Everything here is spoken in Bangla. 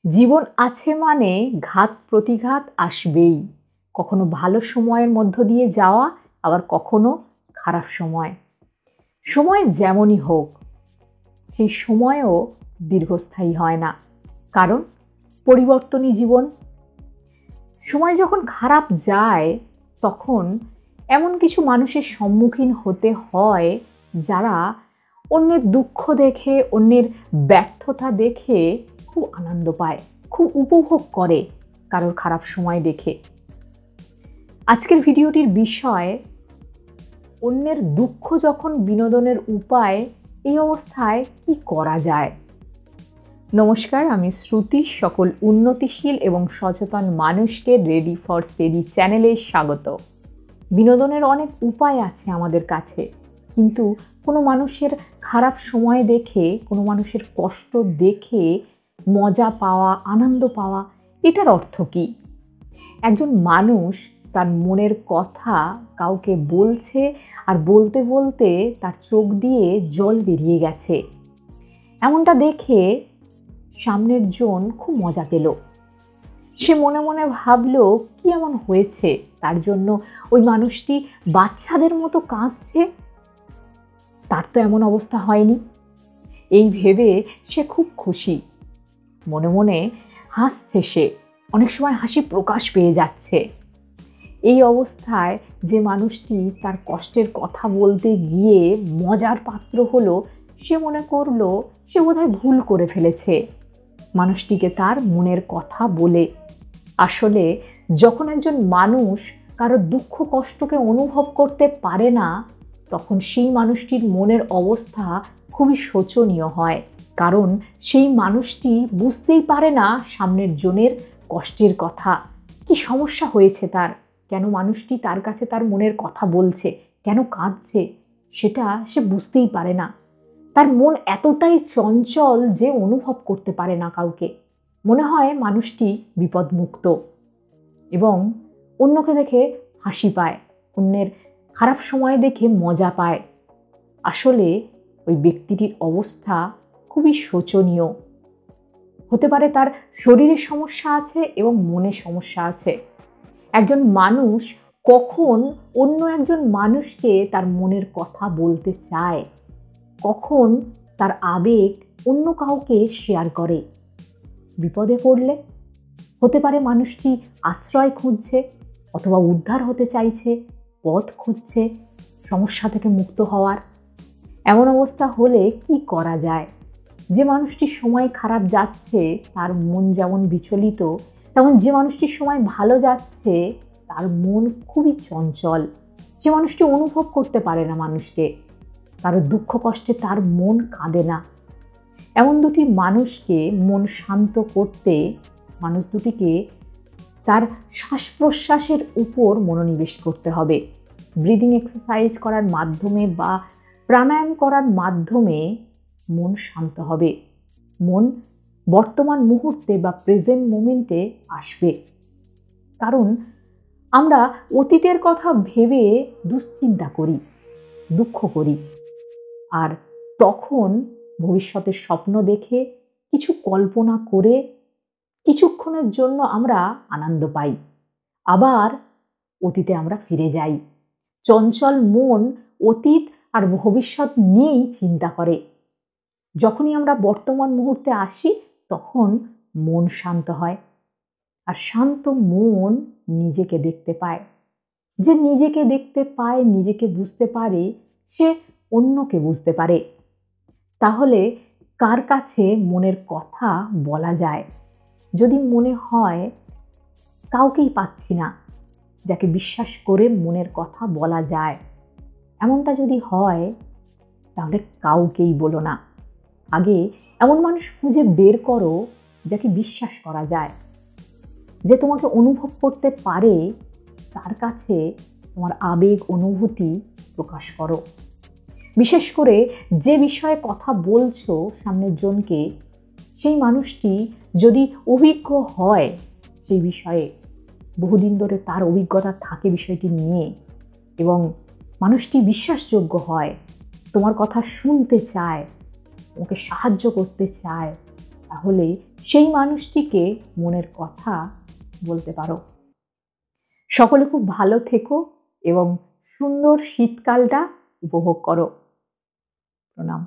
জীবন আছে মানে ঘাত প্রতিঘাত আসবেই। কখনো ভালো সময়ের মধ্য দিয়ে যাওয়া, আবার কখনো খারাপ সময়। সময় যেমনই হোক, সেই সময়ও দীর্ঘস্থায়ী হয় না। কারণ পরিবর্তনই জীবন। সময় যখন খারাপ যায়, তখন এমন কিছু মানুষের সম্মুখীন হতে হয় যারা অন্যের দুঃখ দেখে, অন্যের ব্যর্থতা দেখে খুব আনন্দ পায়, খুব উপভোগ করে কারোর খারাপ সময় দেখে। আজকের ভিডিওটির বিষয়, অন্যের দুঃখ যখন বিনোদনের উপায়, এই অবস্থায় কি করা যায়। নমস্কার, আমি শ্রুতি। সকল উন্নতিশীল এবং সচেতন মানুষকে রেডি ফর স্টেডি চ্যানেলে স্বাগত। বিনোদনের অনেক উপায় আছে আমাদের কাছে, কিন্তু কোনো মানুষের খারাপ সময় দেখে, কোনো মানুষের কষ্ট দেখে মজা পাওয়া, আনন্দ পাওয়া, এটার অর্থ কী? একজন মানুষ তার মনের কথা কাউকে বলছে, আর বলতে বলতে তার চোখ দিয়ে জল বেরিয়ে গেছে। এমনটা দেখে সামনের জন খুব মজা পেল। সে মনে মনে ভাবলো, কি এমন হয়েছে তার জন্য ওই মানুষটি বাচ্চাদের মতো কাঁদছে? তার তো এমন অবস্থা হয়নি। এই ভেবে সে খুব খুশি, মনে মনে হাসছে। সে অনেক সময় হাসি প্রকাশ পেয়ে যাচ্ছে। এই অবস্থায় যে মানুষটি তার কষ্টের কথা বলতে গিয়ে মজার পাত্র হলো, সে মনে করলো সে বোধহয় ভুল করে ফেলেছে মানুষটিকে তার মনের কথা বলে। আসলে যখন একজন মানুষ কারো দুঃখ কষ্টকে অনুভব করতে পারে না, তখন সেই মানুষটির মনের অবস্থা খুবই শোচনীয় হয়। কারণ সেই মানুষটি বুঝতেই পারে না সামনের জনের কষ্টের কথা, কি সমস্যা হয়েছে তার, কেন মানুষটি তার কাছে তার মনের কথা বলছে, কেন কাঁদছে, সেটা সে বুঝতেই পারে না। তার মন এতটাই চঞ্চল যে অনুভব করতে পারে না কাউকে। মনে হয় মানুষটি বিপদমুক্ত এবং অন্যকে দেখে হাসি পায়, অন্যের খারাপ সময় দেখে মজা পায়। আসলে ওই ব্যক্তিটির অবস্থা খুবই শোচনীয়। হতে পারে তার শরীরের সমস্যা আছে এবং মনের সমস্যা আছে। একজন মানুষ কখন অন্য একজন মানুষকে তার মনের কথা বলতে চায়, কখন তার আবেগ অন্য কাউকে শেয়ার করে? বিপদে পড়লে। হতে পারে মানুষটি আশ্রয় খুঁজছে, অথবা উদ্ধার হতে চাইছে, পথ খুঁজছে সমস্যা থেকে মুক্ত হওয়ার। এমন অবস্থা হলে কি করা যায়? যে মানুষটির সময় খারাপ যাচ্ছে, তার মন যেমন বিচলিত, তেমন যে মানুষটির সময় ভালো যাচ্ছে, তার মন খুবই চঞ্চল। যে মানুষটি অনুভব করতে পারে না মানুষকে, কারো দুঃখ কষ্টে তার মন কাঁদে না। এমন দুটি মানুষকে মন শান্ত করতে, মানুষ দুটিকে তার শ্বাস প্রশ্বাসের উপর মনোনিবেশ করতে হবে। ব্রিদিং এক্সারসাইজ করার মাধ্যমে বা প্রাণায়াম করার মাধ্যমে মন শান্ত হবে। মন বর্তমান মুহূর্তে বা প্রেজেন্ট মোমেন্টে আসবে। কারণ আমরা অতীতের কথা ভেবে দুশ্চিন্তা করি, দুঃখ করি, আর তখন ভবিষ্যতের স্বপ্ন দেখে, কিছু কল্পনা করে কিছুক্ষণের জন্য আমরা আনন্দ পাই, আবার অতীতে আমরা ফিরে যাই। চঞ্চল মন অতীত আর ভবিষ্যৎ নিয়েই চিন্তা করে। যখনই আমরা বর্তমান মুহূর্তে আসি, তখন মন শান্ত হয়। আর শান্ত মন নিজেকে দেখতে পায়। যে নিজেকে দেখতে পায়, নিজেকে বুঝতে পারে, সে অন্যকে বুঝতে পারে। তাহলে কার কাছে মনের কথা বলা যায়? যদি মনে হয় কাউকেই পাচ্ছি না যাকে বিশ্বাস করে মনের কথা বলা যায়, এমনটা যদি হয়, তাহলে কাউকেই বলো না। আগে এমন মানুষ খুঁজে বের করো যাকে বিশ্বাস করা যায়, যে তোমাকে অনুভব করতে পারে। তার কাছে তোমার আবেগ অনুভূতি প্রকাশ করো। বিশেষ করে যে বিষয়ে কথা বলছো সামনের জনকে, সেই মানুষটি যদি অভিজ্ঞ হয় সেই বিষয়ে, বহুদিন ধরে তার অভিজ্ঞতা থাকে বিষয়টি নিয়ে, এবং মানুষটি বিশ্বাসযোগ্য হয়, তোমার কথা শুনতে চায়, তোমাকে সাহায্য করতে চায়, তাহলে সেই মানুষটিকে মনের কথা বলতে পারো। সকলে খুব ভালো থেকো এবং সুন্দর শীতকালটা উপভোগ করো। প্রণাম।